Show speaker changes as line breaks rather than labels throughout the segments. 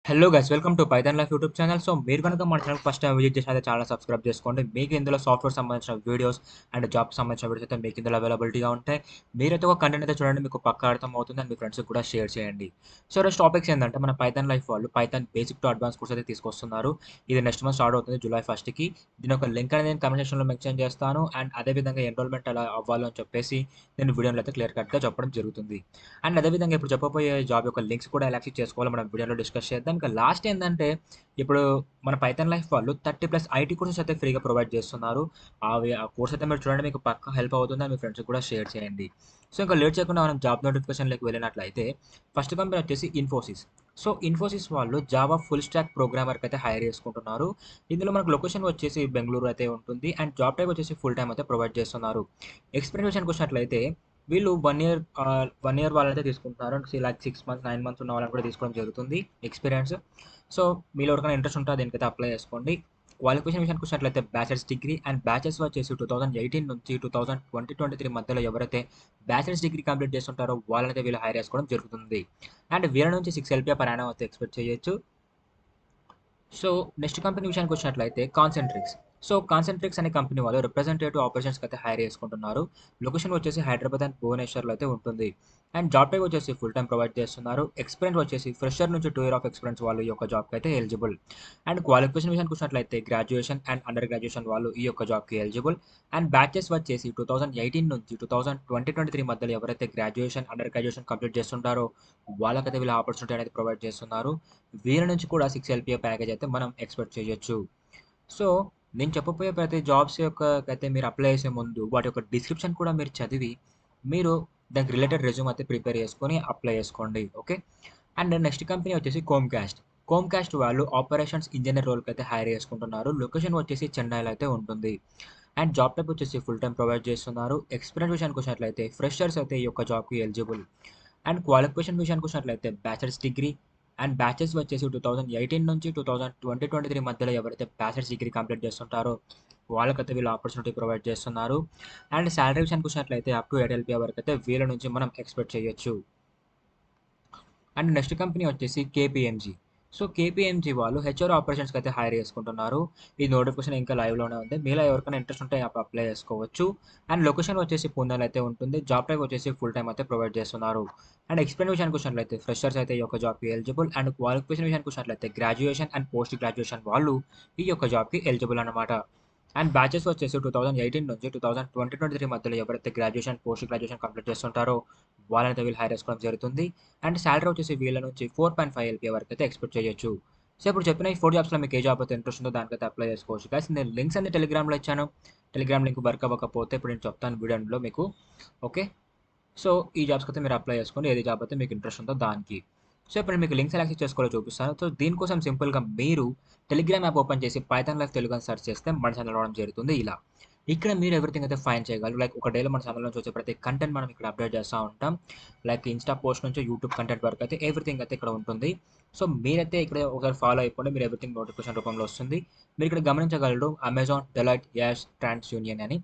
Hello guys welcome to Python life YouTube channel. So మీరు కనుక మన ఛానల్ ఫస్ట్ టైం విజిట్ చేసినట్లయితే channel subscribe చేసుకోండి. మీకు ఇందులో సాఫ్ట్వేర్ సంబంధించిన వీడియోస్ అండ్ జాబ్ సంబంధించిన వీడియోస్ అయితే మీకు ఇందులో అవైలబిలిటీగా ఉంటాయి. మీరైతే ఒక కంటెంట్ అయితే చూడండి, మీకు పక్కా అర్థం అవుతుంది అండ్ మీ ఫ్రెండ్స్కి కూడా షేర్ చేయండి. సో ఈరోజు టాపిక్స్ ఏంటంటే మన పైథాన్ లైఫ్ వాళ్ళు Python basic to advance course అయితే తీసుకొస్తున్నారు. ఇది నెక్స్ట్ మంత్ స్టార్ట్ అవుతుంది జూలై 1కి. దీని ఒక లింక్ అనేది నేను కమెంట్ సెక్షన్లో మెన్షన్ చేస్తాను అండ్ అదేవిధంగా ఎన్రోల్మెంట్ ఎలా అవ్వాలో అని చెప్పేసి నేను వీడియోలో అయితే క్లియర్ కట్గా చెప్పడం జరుగుతుంది. అండ్ అదేవిధంగా ఇప్పుడు చెప్పబోయే జాబ్ యొక్క లింక్స్ కూడా ఎలా యాక్సెస్ చేసుకోవాలో మనం వీడియోలో డిస్కస్ చేద్దాం. ఇంకా లాస్ట్ ఏంటంటే ఇప్పుడు మన పైథాన్ లైఫ్ వాళ్ళు 30+ ఐటీ కోర్సెస్ అయితే ఫ్రీగా ప్రొవైడ్ చేస్తున్నారు. ఆ కోర్స్ అయితే మీరు చూడండి, మీకు పక్కా హెల్ప్ అవుతుంది అండ్ మీ ఫ్రెండ్స్కి కూడా షేర్ చేయండి. సో ఇంకా లేట్ చేయకుండా మనం జాబ్ నోటిఫికేషన్లోకి వెళ్ళినట్లయితే ఫస్ట్ కంపెనీ వచ్చేసి ఇన్ఫోసిస్. సో ఇన్ఫోసిస్ వాళ్ళు జావా ఫుల్ స్టాక్ ప్రోగ్రామర్కి అయితే హైర్ చేసుకుంటున్నారు. ఇందులో మనకు లొకేషన్ వచ్చేసి బెంగళూరు అయితే ఉంటుంది అండ్ జాబ్ టైప్ వచ్చేసి ఫుల్ టైం అయితే ప్రొవైడ్ చేస్తున్నారు. ఎక్స్పీరియన్స్ విషయానికి వచ్చినట్లయితే వీళ్ళు 1 ఇయర్ వాళ్ళైతే తీసుకుంటున్నారు. లైక్ 6 మంత్స్ 9 మంత్స్ ఉన్న వాళ్ళని కూడా తీసుకోవడం జరుగుతుంది ఎక్స్పీరియన్స్. సో మీలో ఎవరికైనా ఇంట్రెస్ట్ ఉంటే దీనికైతే అప్లై చేసుకోండి. క్వాలిఫికేషన్ విషయానికి వచ్చినట్లయితే బ్యాచిలర్స్ డిగ్రీ అండ్ బ్యాచెస్ వచ్చేసి 2018 నుంచి 2023 మధ్యలో ఎవరైతే బ్యాచిలర్స్ డిగ్రీ కంప్లీట్ చేస్తుంటారో వాళ్ళనైతే వీళ్ళు హైర్ చేసుకోవడం జరుగుతుంది. అండ్ వీళ్ళ నుంచి 6 LPA per annum అయితే ఎక్స్పెక్ట్ చేయొచ్చు. సో నెక్స్ట్ కంపెనీ విషయానికి వచ్చినట్లయితే కాన్సెంట్రిక్స్. సో కాన్సెంట్రిక్స్ అనే కంపెనీ వాళ్ళు రిప్రజెంటేటివ్ ఆపరేషన్స్కి అయితే హైర్ చేసుకుంటున్నారు. లొకేషన్ వచ్చేసి హైదరాబాద్ అండ్ భువనేశ్వర్లో అయితే ఉంటుంది. అండ్ జాబ్ టైప్ వచ్చేసి ఫుల్ టైం ప్రొవైడ్ చేస్తున్నారు. ఎక్స్పీరియన్స్ వచ్చేసి ఫ్రెషర్ నుంచి 2 years ఆఫ్ ఎక్స్పీరియన్స్ వాళ్ళు ఈ యొక్క జాబ్కి అయితే ఎలిజిబుల్. అండ్ క్వాలిఫికేషన్ విషయానికి వచ్చినట్లయితే గ్రాడ్యుయేషన్ అండ్ అండర్ గ్రాడ్యుయేషన్ వాళ్ళు ఈ యొక్క జాబ్కి ఎలిజిబుల్. అండ్ బ్యాచెస్ వచ్చేసి 2018 నుంచి 2023 మధ్యలో ఎవరైతే గ్రాడ్యుయేషన్ అండర్ గ్రాడ్యుయేషన్ కంప్లీట్ చేస్తుంటారో వాళ్ళకైతే వీళ్ళు ఆపర్చునిటీ అనేది ప్రొవైడ్ చేస్తున్నారు. వీళ్ళ నుంచి కూడా 6 LPA ప్యాకేజ్ అయితే మనం ఎక్స్పెక్ట్ చేయొచ్చు. సో నేను చెప్పబోయే ప్రతి జాబ్స్ యొక్క అయితే మీరు అప్లై చేసే ముందు వాటి యొక్క డిస్క్రిప్షన్ కూడా మీరు చదివి మీరు దానికి రిలేటెడ్ రెజ్యూమ్ అయితే ప్రిపేర్ చేసుకొని అప్లై చేసుకోండి. ఓకే. అండ్ నెక్స్ట్ కంపెనీ వచ్చేసి కోమ్కాస్ట్. కోమ్కాస్ట్ వాళ్ళు ఆపరేషన్స్ ఇంజనీర్ రోల్కి అయితే హైర్ చేసుకుంటున్నారు. లొకేషన్ వచ్చేసి చెన్నైలో అయితే ఉంటుంది. అండ్ జాబ్ టైప్ వచ్చేసి ఫుల్ టైం ప్రొవైడ్ చేస్తున్నారు. ఎక్స్పీరియన్స్ విషయానికి వచ్చినట్లయితే ఫ్రెషర్స్ అయితే ఈ యొక్క జాబ్కి ఎలిజిబుల్. అండ్ క్వాలిఫికేషన్ విషయానికి వచ్చినట్లయితే బ్యాచిలర్స్ డిగ్రీ అండ్ బ్యాచెస్ వచ్చేసి 2018 నుంచి 2023 మధ్యలో ఎవరైతే బ్యాచిలర్స్ డిగ్రీ కంప్లీట్ చేస్తుంటారో వాళ్ళకైతే వీళ్ళు ఆపర్చునిటీ ప్రొవైడ్ చేస్తున్నారు. అండ్ శాలరీ విషయానికి వచ్చినట్లయితే అప్ టు 8 LPA వరకు అయితే వీళ్ళ నుంచి మనం ఎక్స్పెక్ట్ చేయొచ్చు. అండ్ నెక్స్ట్ కంపెనీ వచ్చేసి కేపీఎంజీ. సో కేపీఎంజీ వాళ్ళు హెచ్ఆర్ ఆపరేషన్స్కి అయితే హైర్ చేసుకుంటున్నారు. ఈ నోటిఫికేషన్ ఇంకా లైవ్లోనే ఉంది. మీలో ఎవరికైనా ఇంట్రెస్ట్ ఉంటే అప్లై చేసుకోవచ్చు. అండ్ లొకేషన్ వచ్చేసి పూణేలో అయితే ఉంటుంది. జాబ్ టైప్ వచ్చేసి ఫుల్ టైం అయితే ప్రొవైడ్ చేస్తున్నారు. అండ్ ఎక్స్పీరియన్స్ విషయానికి వచ్చినట్లయితే ఫ్రెషర్స్ అయితే ఈ యొక్క జాబ్కి ఎలిజిబుల్. అండ్ క్వాలిఫికేషన్ విషయానికి వచ్చినట్లయితే గ్రాడ్యుయేషన్ అండ్ పోస్ట్ గ్రాడ్యుయేషన్ వాళ్ళు ఈ యొక్క జాబ్కి ఎలిజిబుల్ అనమాట. అండ్ బ్యాచెస్ వచ్చేసి 2018 నుంచి 2023 మధ్యలో ఎవరైతే గ్రాడ్యుయేషన్ పోస్ట్ గ్రాడ్యుయేషన్ కంప్లీట్ చేస్తుంటారో వాళ్ళనైతే వీళ్ళు హైర్ చేసుకోవడం జరుగుతుంది. అండ్ శాలరీ వచ్చేసి వీళ్ళ నుంచి 4.5 LPA వరకు అయితే ఎక్స్పెక్ట్ చేయొచ్చు. సో ఇప్పుడు చెప్పిన ఈ 4 జాబ్స్లో మీకు ఏ జాబ్ అయితే ఇంట్రెస్ట్ ఉందో దానికైతే అప్లై చేసుకోవచ్చు. గైస్ నేను లింక్స్ అన్ని టెలిగ్రామ్లో ఇచ్చాను. టెలిగ్రామ్ లింక్ వర్క్ అవ్వకపోతే ఇప్పుడు నేను చెప్తాను వీడియోలో మీకు. ఓకే. సో ఈ జాబ్స్కి అయితే మీరు అప్లై చేసుకోండి, ఏది జాబ్ అయితే మీకు ఇంట్రెస్ట్ ఉందో దానికి. సో ఇప్పుడు నేను మీకు లింక్స్ ఎలా యాక్సెస్ చేసుకోవాలో చూపిస్తాను. సో దీనికోసం సింపుల్గా మీరు టెలిగ్రామ్ యాప్ ఓపెన్ చేసి పైథాన్ లైఫ్ తెలుగు అని సెర్చ్ చేస్తే మన ఛానల్ రావడం జరుగుతుంది ఇలా. ఇక్కడ మీరు ఎవ్రీథింగ్ అయితే ఫైన్ చేయగలరు. లైక్ ఒక డేలో మన ఛానల్ నుంచి వచ్చే ప్రతి కంటెంట్ మనం ఇక్కడ అప్డేట్ చేస్తూ ఉంటాం. లైక్ ఇన్స్టా పోస్ట్ నుంచి యూట్యూబ్ కంటెంట్ వరకు అయితే ఎవ్రీథింగ్ అయితే ఇక్కడ ఉంటుంది. సో మీరైతే ఇక్కడ ఒకసారి ఫాలో అయిపోండి, మీరు ఎవ్రీథింగ్ నోటిఫికేషన్ రూపంలో వస్తుంది. మీరు ఇక్కడ గమనించగలరు అమెజాన్, డెలాయిట్, యాష్, ట్రాన్స్ యూనియన్ అని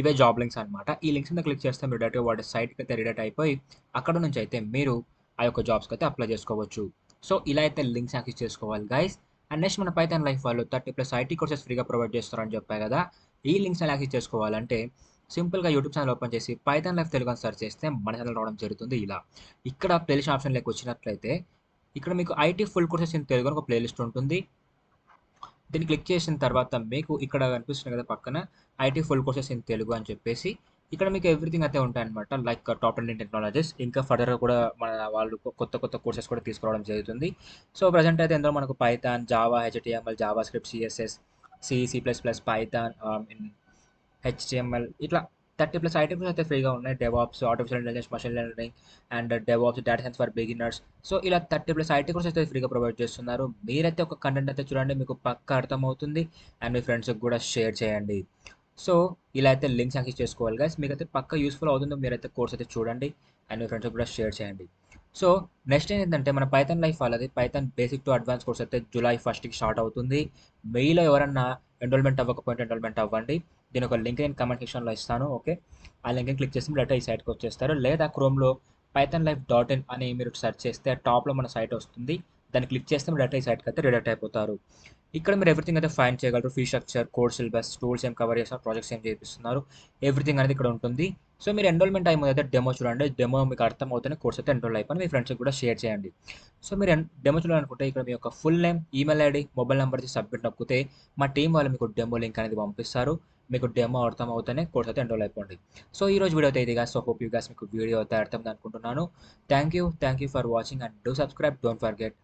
ఇవే జాబ్ లింక్స్ అనమాట. ఈ లింక్స్ మీద క్లిక్ చేస్తే మీరు డైరెక్ట్గా వాటి సైట్కి అయితే రిడైరెక్ట్ అయిపోయి అక్కడ నుంచి అయితే మీరు ఆ యొక్క జాబ్స్కి అయితే అప్లై చేసుకోవచ్చు. సో ఇలా అయితే లింక్స్ యాక్సెస్ చేసుకోవాలి గైస్. అండ్ నెక్స్ట్ మన పైథాన్ లైఫ్ వాళ్ళు 30+ ఐటీ కోర్సెస్ ఫ్రీగా ప్రొవైడ్ చేస్తారని చెప్పాయి కదా. ఈ లింక్స్ ఎలా యాక్సెస్ చేసుకోవాలంటే సింపుల్గా యూట్యూబ్ ఛానల్ ఓపెన్ చేసి పైథాన్ లైఫ్ తెలుగు అని సెర్చ్ చేస్తే మన ఛానల్ రావడం జరుగుతుంది ఇలా. ఇక్కడ ప్లేలిస్ట్ ఆప్షన్ లేక వచ్చినట్లయితే ఇక్కడ మీకు IT full courses in Telugu అని ఒక ప్లేలిస్ట్ ఉంటుంది. దీన్ని క్లిక్ చేసిన తర్వాత మీకు ఇక్కడ కనిపిస్తుంది కదా పక్కన IT full courses in Telugu అని చెప్పేసి ఇక్కడ మీకు ఎవ్రీథింగ్ అయితే ఉంటాయన్నమాట. లైక్ టాప్ 10 టెక్నాలజీస్ ఇంకా ఫర్దర్గా కూడా మన వాళ్ళు కొత్త కొత్త కోర్సెస్ కూడా తీసుకురావడం జరుగుతుంది. సో ప్రజెంట్ అయితే ఇందులో మనకు Python, Java, HTML, JavaScript, CSS, సి++, పైథాన్, హెచ్టిఎంఎల్ ఇట్లా 30+ ఐటమ్స్ అయితే ఫ్రీగా ఉన్నాయి. DevOps, artificial intelligence, machine learning and DevOps, data science for beginners. So ఇలా 30+ ఐటీ కోర్స్ అయితే ఫ్రీగా ప్రొవైడ్ చేస్తున్నారు. మీరైతే ఒక కంటెంట్ అయితే చూడండి, మీకు పక్కా అర్థమవుతుంది అండ్ మీ ఫ్రెండ్స్కి కూడా షేర్ చేయండి. సో ఇలా అయితే లింక్స్ యాక్సెస్ చేసుకోవాలి గైస్. మీకైతే పక్కా యూస్ఫుల్ అవుతుందో మీరైతే కోర్స్ అయితే చూడండి అండ్ మీ ఫ్రెండ్స్కి కూడా షేర్ చేయండి. సో నెక్స్ట్ ఏంటంటే మన పైథాన్ లైఫ్ వాళ్ళది Python basic to advance course అయితే జూలై 1కి స్టార్ట్ అవుతుంది. మెయిల్లో ఎవరన్నా ఎన్రోల్మెంట్ అవ్వకపోతే ఎన్రోల్మెంట్ అవ్వండి. దీని ఒక లింక్ నేను కమెంట్ సెక్షన్లో ఇస్తాను. ఓకే. ఆ లింక్ని క్లిక్ చేసి డైరెక్ట్ ఈ సైట్కి వచ్చేస్తారు. లేదా క్రోమ్లో pythonlife.in అని మీరు సెర్చ్ చేస్తే టాప్లో మన సైట్ వస్తుంది. దాన్ని క్లిక్ చేస్తే మీరు డైరెక్ట్ ఈ సైట్కి అయితే రిడక్ట్ అయిపోతారు. ఇక్కడ మీరు ఎవ్రీథింగ్ అయితే ఫైండ్ చేయగలరు. Fee structure, course syllabus, tools ఏం కవర్ చేస్తారు, ప్రాజెక్ట్స్ ఏం చేపిస్తున్నారు, ఎవ్రీథింగ్ అనేది ఇక్కడ ఉంటుంది. సో మీరు ఎన్రోల్మెంట్ టైం అయితే డెమో చూడండి. డెమో మీకు అర్థమవుతేనే కోర్స్ అయితే ఎన్రోల్ అయిపోయి మీ ఫ్రెండ్స్కి కూడా షేర్ చేయండి. సో మీరు డెమో చూడాలనుకుంటే ఇక్కడ మీ యొక్క full name, email ID, mobile number ఇచ్చి సబ్మిట్ నొక్కితే మా టీం వాళ్ళు మీకు డెమో లింక్ అనేది పంపిస్తారు. మీకు డెమో అర్థమవుతేనే కోర్స్ అయితే ఎన్రోల్ అయిపోండి. సో ఈ రోజు వీడియో అయితే ఇది గాస్. సో హోప్ యూ గాస్ మీకు వీడియో అయితే అర్థం అనుకుంటున్నాను. Thank you for watching and do subscribe. Don't forget.